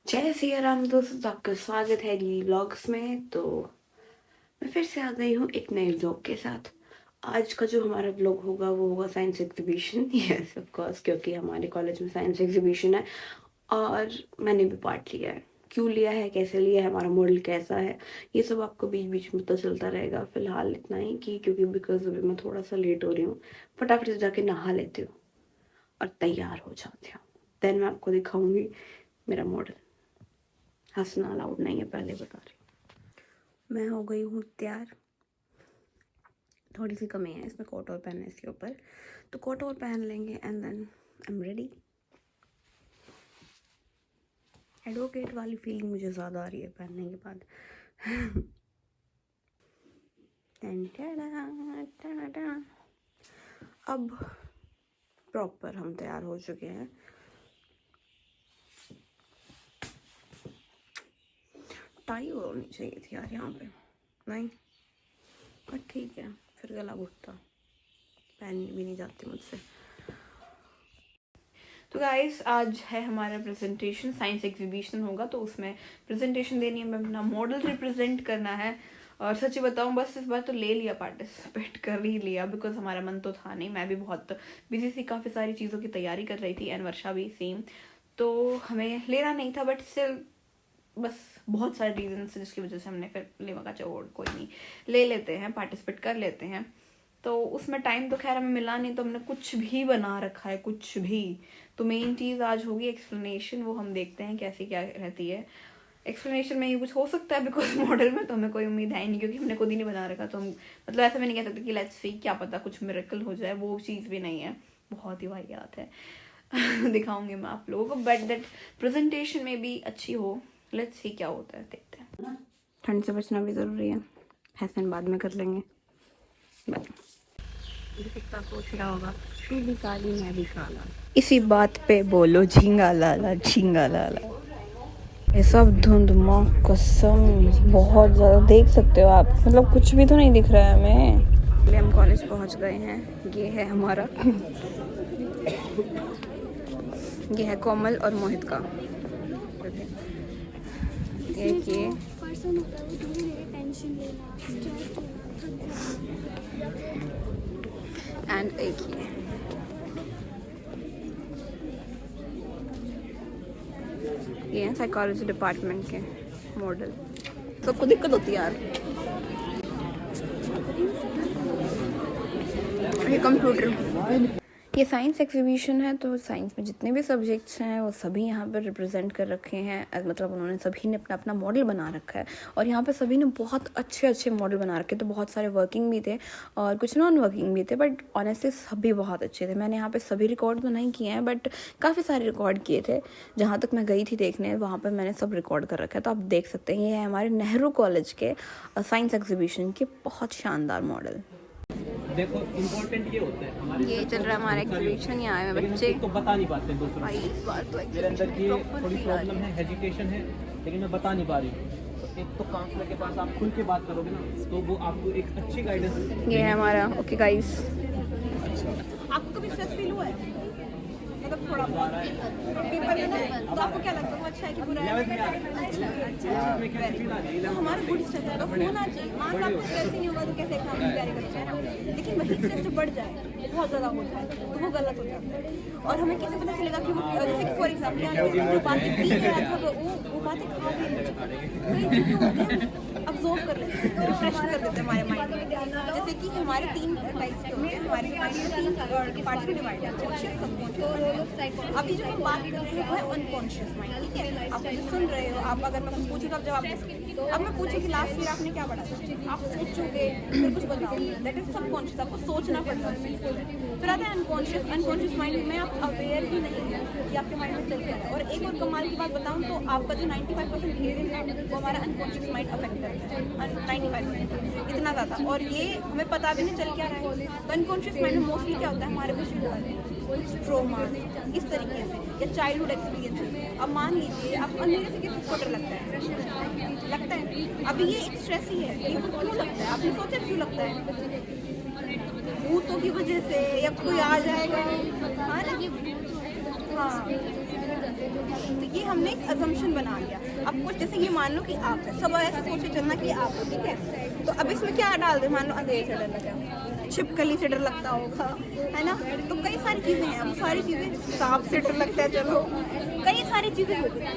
जय सिया राम दोस्तों, आपका स्वागत है डी व्लॉग्स में। तो मैं फिर से आ गई हूँ एक नए व्लॉग के साथ। आज का जो हमारा व्लॉग होगा वो होगा science exhibition. Yes of course, क्योंकि हमारे कॉलेज में साइंस एग्जीबिशन है और मैंने भी पार्ट लिया है। क्यों लिया है, कैसे लिया है, हमारा मॉडल कैसा है, ये सब आपको बीच बीच में पता चलता रहेगा। फिलहाल इतना ही कि क्योंकि बिकॉज अभी मैं थोड़ा सा लेट हो रही हूँ, फटाफट से जाके नहा लेती हूँ और तैयार हो जाती हूँ। देन मैं आपको दिखाऊंगी मेरा मॉडल। हंसना अलाउड नहीं है, पहले बता रही हूँ। मैं हो गई हूँ तैयार। थोड़ी सी कमी है इसमें, कोट और पहनने इसके ऊपर, तो कोट और पहन लेंगे and then I am ready. Advocate वाली फीलिंग मुझे ज़्यादा आ रही है पहनने के बाद। अब प्रॉपर हम तैयार हो चुके हैं। टाई होनी चाहिए थी यार यहाँ पे, नहीं पर ठीक है, फिर गला घुटता, पहन भी नहीं जाती मुझसे। तो गाइस, आज है हमारा प्रेजेंटेशन, साइंस एग्जीबिशन होगा तो उसमें प्रेजेंटेशन देनी है, अपना मॉडल रिप्रेजेंट करना है। और सच्ची बताऊं, बस इस बार तो ले लिया, पार्टिसिपेट कर ही लिया, बिकॉज हमारा मन तो था नहीं। मैं भी बहुत बिजी थी, काफ़ी सारी चीज़ों की तैयारी कर रही थी, एंड वर्षा भी सेम, तो हमें लेना नहीं था। बट स्टिल बस बहुत सारे रीजन से जिसकी वजह से हमने फिर लेवा का चोड़ कोई नहीं, ले लेते हैं, पार्टिसिपेट कर लेते हैं। तो उसमें टाइम तो खैर हमें मिला नहीं, तो हमने कुछ भी बना रखा है, कुछ भी। तो मेन चीज़ आज होगी एक्सप्लेनेशन, वो हम देखते हैं कैसी क्या रहती है। एक्सप्लेनेशन में ही कुछ हो सकता है, बिकॉज मॉडल में तो हमें कोई उम्मीद है ही नहीं, क्योंकि हमने खुद ही नहीं बना रखा। तो हम मतलब ऐसा भी नहीं कह सकते कि लेट्स सी, क्या पता कुछ मिरेकल हो जाए, वो चीज़ भी नहीं है, बहुत ही वाहियात है। दिखाऊंगी मैं आप लोगों को, बट दैट प्रेजेंटेशन में भी अच्छी हो। लेट्स सी क्या होता है, देखते हैं। ठंड से बचना भी ज़रूरी है, फैशन बाद में कर लेंगे। कितना सोच रहा होगा, तू भी काली मैं भी काला, इसी बात पे बोलो झींगा लाला झींगा लाला। ये सब धुंध माँ कसम बहुत ज़्यादा, देख सकते हो आप, मतलब कुछ भी तो नहीं दिख रहा है हमें। पहले हम कॉलेज पहुंच गए हैं। ये है हमारा ये है कोमल और मोहित का। एक ये पर्सन होता है वो धीरे धीरे टेंशन लेना, स्ट्रेस लेना। एंड एक ये हैं साइकोलॉजी डिपार्टमेंट के मॉडल। सबको दिक्कत होती है यार, ये कंप्यूटर। ये साइंस एग्जीबिशन है, तो साइंस में जितने भी सब्जेक्ट्स हैं वो सभी यहाँ पर रिप्रेजेंट कर रखे हैं। मतलब उन्होंने सभी ने अपना अपना मॉडल बना रखा है, और यहाँ पे सभी ने बहुत अच्छे अच्छे मॉडल बना रखे। तो बहुत सारे वर्किंग भी थे और कुछ नॉन वर्किंग भी थे, बट ऑनेस्टली सभी बहुत अच्छे थे। मैंने यहाँ पे सभी रिकॉर्ड तो नहीं किए हैं, बट काफ़ी सारे रिकॉर्ड किए थे। जहाँ तक मैं गई थी देखने, वहाँ पर मैंने सब रिकॉर्ड कर रखा है। तो आप देख सकते हैं, ये है हमारे नेहरू कॉलेज के साइंस एग्जीबिशन के बहुत शानदार मॉडल। देखो इम्पोर्टेंट ये होता है हमारे, ये चल रहा है हमारा एग्जीबिशन। यहाँ आए हुए बच्चे तो बता नहीं पाते दूसरों भाई, इस बार तो मेरे अंदर की थोड़ी प्रॉब्लम है, हेजिटेशन है, लेकिन मैं बता नहीं पा रही हूँ। तो एक तो काउंसलर के पास आप खुल के बात करोगे ना, तो वो आपको एक अच्छी गाइडेंस। ये है हमारा। ओके गाइस, आपको कभी स्ट्रेस फील हुआ है? मतलब थोड़ा बहुत पेपर में ना, तो आपको क्या लगता है वो अच्छा है कि बुरा है? तो हमारा गुड स्ट्रेस है तो होना चाहिए। मान लो आपको स्ट्रेस ही नहीं होगा तो कैसे एग्जाम की तैयारी करेंगे, है ना? लेकिन वही स्ट्रेस जो बढ़ जाए, बहुत ज़्यादा हो जाए, तो वो गलत हो जाता है। और हमें कैसे पता चलेगा कि वो, जैसे फॉर एग्जाम्पल जो बातें पी रहा था वो बातें खा भी नहीं, अब्जॉर्व कर लेते हैं, रिफ्रेश कर देते हैं हमारे माइंड में। जैसे कि हमारे 3 टाइप्स के होते हैं, हमारे माइंड में 3 पार्ट्स में डिवाइड है, कॉन्शियस, सबकॉन्शियस। अभी जो हम बात कर रहे हैं वो है अनकॉन्शियस माइंड, ठीक है? आप मुझे सुन रहे हो, आप अगर मैं पूछूँ तो आप जवाब दे सकते हो। अब मैं पूछूँ कि लास्ट ईयर आपने क्या पढ़ा, आप सोचोगे, फिर कुछ बताओगे, दैट इज सबकॉन्शियस, आपको सोचना पड़ता है। फिर आता है अनकॉन्शियस। अनकॉन्शियस माइंड में आप अवेयर ही नहीं है कि आपके माइंड में चल क्या है। और एक और कमाल की बात बताऊँ तो आपका जो 95% बिहेवियर है वो हमारा अनकॉन्शियस माइंड अफेक्ट करता है, 95% इतना ज़्यादा। और ये हमें पता भी नहीं चल क्या रहा है। तो अनकॉन्शियस माइंड में मोस्टली क्या होता है, हमारे कुछ ट्रोमा इस तरीके से, या चाइल्डहुड एक्सपीरियंस। अब मान लीजिए आप अंधेरे से किसी को डर लगता है, अभी ये एक स्ट्रेस ही है। ये क्यों लगता है, आपने सोचा क्यों लगता है? भूतों की वजह से, या कोई आ जाएगा, हाँ ना? हाँ, तो ये हमने एक अजम्पशन बना लिया। अब कुछ जैसे ये मान लो कि आप है, सब ऐसे सोचे चलना कि आप हो, ठीक है। तो अब इसमें क्या डाल दे, मान लो अंधेरे से डर लगा, छिपकली से डर लगता होगा, है ना। तो कई सारी चीज़ें हैं, अब सारी चीज़ें, सांप से डर लगता है, चलो कई सारी चीज़ें होती हैं,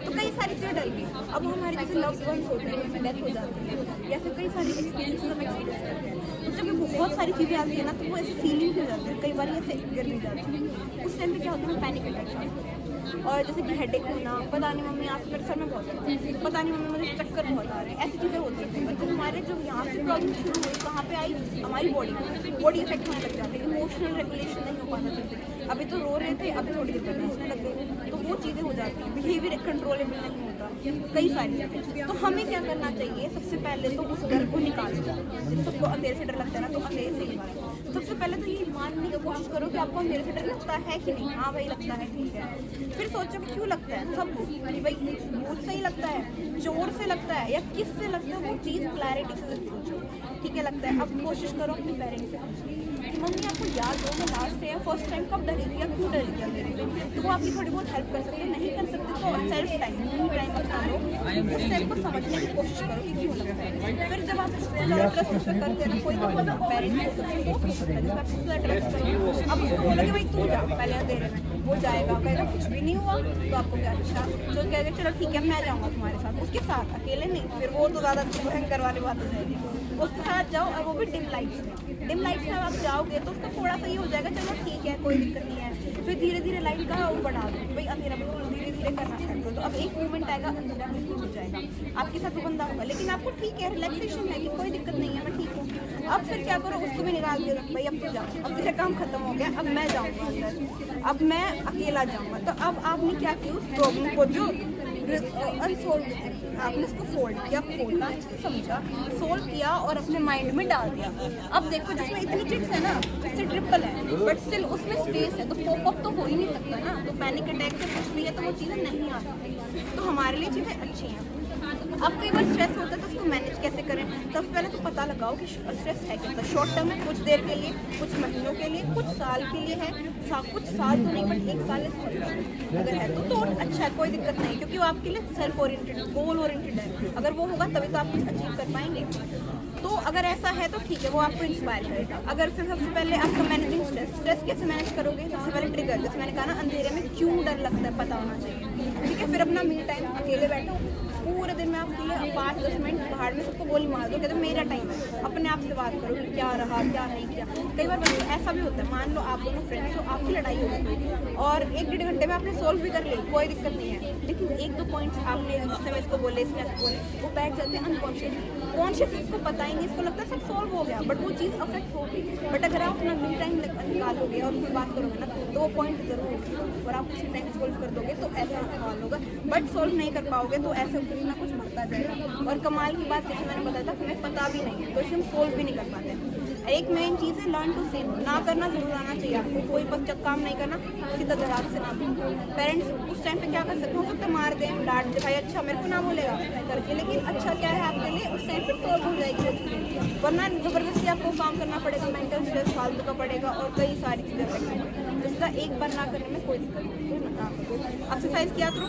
तो कई सारी चीज़ें डल गई। अब हमारे जैसे लव्ड वंस होते हैं, उसमें डेथ हो जाती है, या फिर कई सारी एक्सपीरियंस हम एक्सपीरियंस करते हैं। तो जब ये बहुत सारी चीज़ें आती है ना, तो वो ऐसी फीलिंग हो जाती है, कई बार ऐसे गिर भी जाती है। उस टाइम पे क्या होता है, पैनिक अटैक आते हैं। और जैसे कि हेडेक होना, पता नहीं मम्मी आज मेरे सर में बहुत दर्द है, पता नहीं मम्मी मुझे चक्कर बहुत आ रहे हैं, ऐसी चीज़ें होती हैं। तो हमारे जो यहाँ से प्रॉब्लम शुरू हुई, कहाँ पे आई, हमारी बॉडी इफेक्ट होने लग जाती है, इमोशनल रेगुलेशन नहीं हो पाता जैसे। अभी तो रो रहे थे, अभी थोड़ी देर हंसने लग गए, तो वो चीज़ें हो जाती हैं, बिहेवियर कंट्रोलेबल नहीं होता, कई सारी चीज़ें। तो हमें क्या करना चाहिए, सबसे पहले तो उस डर को निकाल दो। जैसे सबको अंधेरे से डर लगता है ना, तो अंधेरे से निकालो। सबसे पहले तो ये मानने की कोशिश करो कि आपको अंधेरे से डर लगता है कि नहीं। हाँ भाई लगता है, ठीक है। फिर सोचो कि क्यों लगता है, सब कि भाई भूत से ही लगता है, चोर से लगता है, या किस से लगता है, वो चीज़ क्लैरिटी से सोचो, ठीक है। लगता है, अब कोशिश करो अपने पेरेंट्स से पूछो कि मम्मी आपको याद हो मैं लास्ट डे या फर्स्ट टाइम कब डरी थी या क्यों डरी थी अंधेरे से। तो वो आपकी थोड़ी बहुत हेल्प कर सकते हैं, नहीं कर सकते तो सेल्फ टाइम अपना लो, उस टाइम को समझने की कोशिश करो कि क्यों लगता है। फिर जब आप इससे ज़्यादा ट्रस्ट करते हैं, कोई पेरेंट्स अब उसको बोलोगे भाई तू जा पहले अंधेरे में, वो जाएगा, कहेगा कुछ भी नहीं हुआ, तो आपको क्या अच्छा, तो कहेगा चलो ठीक है मैं जाऊँगा तुम्हारे साथ, उसके साथ अकेले नहीं, फिर वो तो ज़्यादा भयंकर वाली बात हो जाएगी। उसके साथ जाओ, और वो भी डिम लाइट्स में आप जाओगे तो उसका थोड़ा सा ये हो जाएगा, चलो ठीक है कोई दिक्कत नहीं है। फिर धीरे धीरे लाइट का और बढ़ा दो, भाई अंधेरा बिल्कुल धीरे धीरे करना स्टार्ट करो। तो अब एक मूवमेंट आएगा, अंधेरा बिल्कुल हो जाएगा, आपके साथ वो बंदा होगा, लेकिन आपको ठीक है, रिलैक्सेशन है कि कोई दिक्कत नहीं है, मैं ठीक हूँ। अब फिर क्या करो, उसको भी निकाल के रख, भाई अब तो जाओ, अब तेरा काम खत्म हो गया, अब मैं जाऊँगा अंदर, अब मैं अकेला जाऊँगा। तो अब आपने क्या किया, उस प्रॉब्लम को जो अनसोल्व आपने उसको फोल्ड किया, खोला, समझा, सोल्व किया और अपने माइंड में डाल दिया। अब देखो जिसमें इतनी ट्रिक्स है ना, इससे ट्रिपल है, बट स्टिल उसमें स्पेस है, तो पॉप अप तो हो ही नहीं सकता ना। तो पैनिक अटैक से कुछ भी है तो वो चीज़ें नहीं आ सकती, तो हमारे लिए चीज़ें अच्छी हैं। अब कई बार स्ट्रेस होता है तो उसको मैनेज कैसे करें, सबसे पहले तो पता लगाओ कि स्ट्रेस है कैसा। शॉर्ट टर्म है, कुछ देर के लिए, कुछ महीनों के लिए, कुछ साल के लिए है, कुछ साल तो नहीं बट 1 साल अगर है तो अच्छा है, कोई दिक्कत नहीं, क्योंकि वो आपके लिए सेल्फ ओरिएंटेड, गोल ओरिएंटेड है। अगर वो होगा तभी तो आप कुछ अचीव कर पाएंगे। तो अगर ऐसा है तो ठीक है, वो आपको इंस्पायर करेगा। अगर फिर सबसे पहले आपका मैनेजिंग स्ट्रेस कैसे मैनेज करोगे, सबसे पहले ट्रिगर, जैसे मैंने कहा ना अंधेरे में क्यों डर लगता है पता होना चाहिए, ठीक है। फिर अपना मी टाइम, अकेले बैठो, पूरे दिन में आप अकेले 5-10 मिनट पहाड़ में सबको गोली मार दो, कहते मेरा टाइम है, अपने आप से बात करो कि क्या रहा क्या नहीं किया। कई बार ऐसा भी होता है, मान लो आप दोनों फ्रेंड्स हो, आपकी लड़ाई हो गई और 1-1.5 घंटे में आपने सोल्व भी कर ली, कोई दिक्कत नहीं है, लेकिन 1-2 पॉइंट्स आपने जिससे मैं इसको बोले, इसमें इसको बोले, वो बैठ जाते हैं अनकॉन्शियस। कॉन्शियस इसको पता ही नहीं, इसको लगता है सब सॉल्व हो गया, बट वो चीज़ अफेक्ट होगी। बट अगर आप अपना मी टाइम निकालोगे और फिर बात करोगे ना, तो वो पॉइंट जरूर होगी और आप उसी टाइम सोल्व कर दोगे तो ऐसा हल होगा। बट सोल्व नहीं कर पाओगे तो ऐसे कुछ ना कुछ बढ़ता जाएगा। और कमाल की बात जैसे मैंने बताया था, हमें पता भी नहीं है तो इसे हम सोल्व भी नहीं कर पाते। एक मेन चीज़ है लर्न टू से ना करना जरूर आना चाहिए आपको, कोई बच्चा काम नहीं करना, सीधा दराज से ना। पेरेंट्स उस टाइम पे क्या कर सकते हो सकते मार दें, डांट दे, भाई अच्छा मेरे को ना बोलेगा करके, लेकिन अच्छा क्या है आपके लिए, उस टाइम पे सॉल्व हो जाएगी। वरना ज़बरदस्ती आपको काम करना पड़ेगा, मेंटल स्ट्रेस फालतू का पड़ेगा और कई सारी चीज़ें पड़ेगी, जिसका एक बार ना करने में कोई दिक्कत नहीं है। एक्सरसाइज किया करो,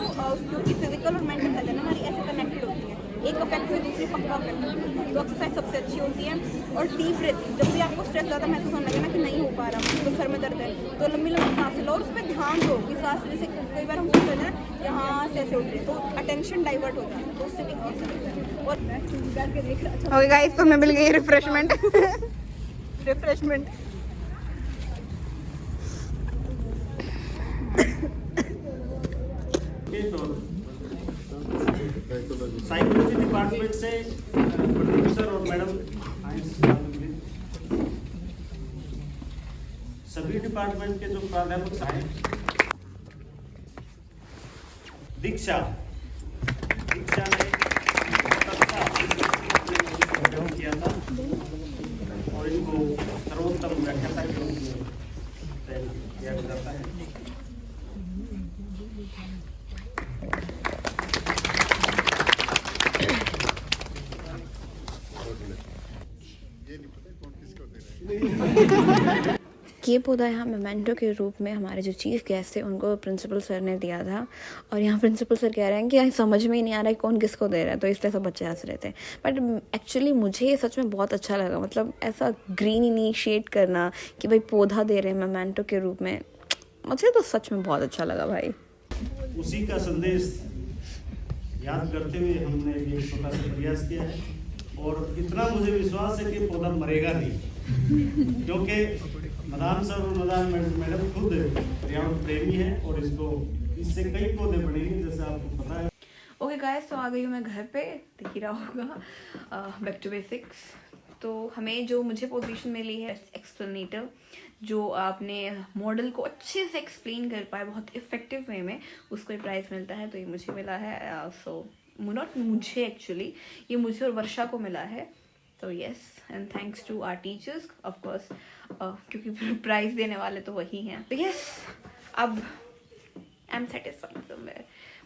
क्योंकि फिजिकल और मेंटल हेल्थ है ना हमारी ऐसे कनेक्टेड होती है, एक अफेक्ट हुई दूसरी पक्का अफेक्ट होती है। तो एक्सरसाइज सबसे अच्छी होती है। और डीप ब्रीथिंग, जब भी आपको स्ट्रेस ज़्यादा महसूस होने लगे ना कि नहीं हो पा रहा, तो सर में दर्द है, तो लंबी लंबी सांसें लो और उस पर ध्यान दो कि सांस जैसे कई बार हम सोचते हैं ना यहाँ से ऐसे उठ रहे, तो अटेंशन डाइवर्ट हो जाता है, तो उससे भी और ओके गाइस, तो हमें मिल गई रिफ्रेशमेंट। साइकोलॉजी डिपार्टमेंट से प्रोफेसर और मैडम सभी डिपार्टमेंट के जो प्राध्यापक हैं, दीक्षा ने किया था और इनको सर्वोत्तम व्याख्याता के रूप में किया जाता है। ये पौधा यहाँ मेमेंटो के रूप में हमारे जो चीफ गेस्ट थे उनको प्रिंसिपल सर ने दिया था, और यहाँ प्रिंसिपल सर कह रहे हैं कि यहाँ समझ में ही नहीं आ रहा है कौन किसको दे रहा है, तो इसलिए सब बच्चे हंस रहे थे। बट एक्चुअली मुझे ये सच में बहुत अच्छा लगा, मतलब ऐसा ग्रीन इनिशिएट करना कि भाई पौधा दे रहे हैं मेमेंटो के रूप में, मुझे तो सच में बहुत अच्छा लगा भाई। उसी का संदेश याद करते हुए हमने ये छोटा सा प्रयास किया है, और इतना मुझे विश्वास है कि पौधा मरेगा नहीं, क्योंकि मदान सर और मदान मैडम खुद पर्यावरण प्रेमी है, और इससे कई पौधे बढ़ेंगे जैसे आपको पता है। ओके गाइस, तो आ गई हूँ मैं घर पे, दिख ही रहा होगा, बैक टू बेसिक्स। तो हमें जो मुझे पोजीशन मिली है एक्सप्लेनेटर, जो आपने मॉडल को अच्छे से एक्सप्लेन कर पाए बहुत इफेक्टिव वे में, उसको ही प्राइज़ मिलता है, तो ये मुझे मिला है। सो नॉट मुझे एक्चुअली, ये मुझे और वर्षा को मिला है, तो yes, and thanks to our teachers of course, क्योंकि प्राइज़ देने वाले तो वही हैं। तो यस, अब I am satisfied somewhere.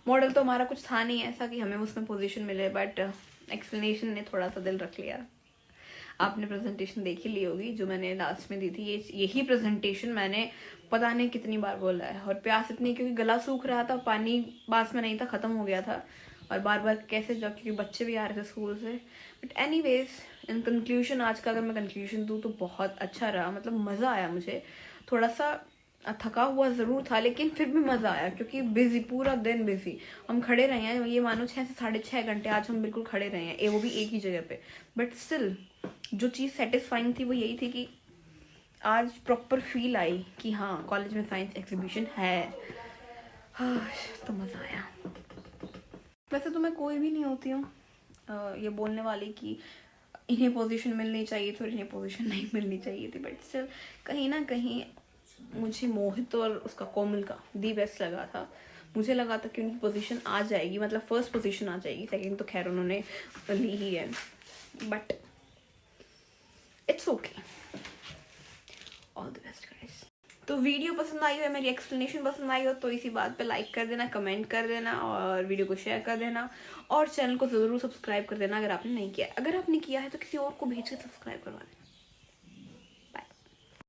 Model तो हमारा कुछ था नहीं ऐसा कि हमें उसमें पोजीशन मिले, बट एक्सप्लेनेशन ने थोड़ा सा दिल रख लिया। आपने प्रेजेंटेशन देख ही ली होगी जो मैंने लास्ट में दी थी, यही प्रेजेंटेशन मैंने पता नहीं कितनी बार बोला है, और प्यास इतनी क्योंकि गला सूख रहा था, पानी पास में नहीं था, ख़त्म हो गया था, और बार बार कैसे जब, क्योंकि बच्चे भी आ रहे थे स्कूल से। बट एनीवेज, इन कंक्लूजन, आज का अगर मैं कंक्लूजन दूँ तो बहुत अच्छा रहा, मतलब मज़ा आया मुझे। थोड़ा सा थका हुआ ज़रूर था, लेकिन फिर भी मज़ा आया, क्योंकि बिजी, पूरा दिन बिजी हम खड़े रहे हैं, ये मानो 6 से 6.5 घंटे आज हम बिल्कुल खड़े रहे हैं, वो भी एक ही जगह पे। बट स्टिल जो चीज़ सेटिस्फाइंग थी वो यही थी कि आज प्रॉपर फील आई कि हाँ, कॉलेज में साइंस एग्जीबिशन है। तो मज़ा आया। वैसे तो मैं कोई भी नहीं होती हूँ ये बोलने वाली कि इन्हें पोजीशन मिलनी चाहिए थी और इन्हें पोजीशन नहीं मिलनी चाहिए थी, बट स्टिल कहीं ना कहीं मुझे मोहित और उसका कोमल का दी बेस्ट लगा था। मुझे लगा था कि उनकी पोजीशन आ जाएगी, मतलब फर्स्ट पोजीशन आ जाएगी, सेकंड तो खैर उन्होंने ली ही है, but it's okay, all the best guys. तो वीडियो पसंद आई हो, मेरी एक्सप्लेनेशन पसंद आई हो, तो इसी बात पे लाइक कर देना, कमेंट कर देना, और वीडियो को शेयर कर देना, और चैनल को ज़रूर सब्सक्राइब कर देना अगर आपने नहीं किया। अगर आपने किया है तो किसी और को भेज कर सब्सक्राइब करवा देना।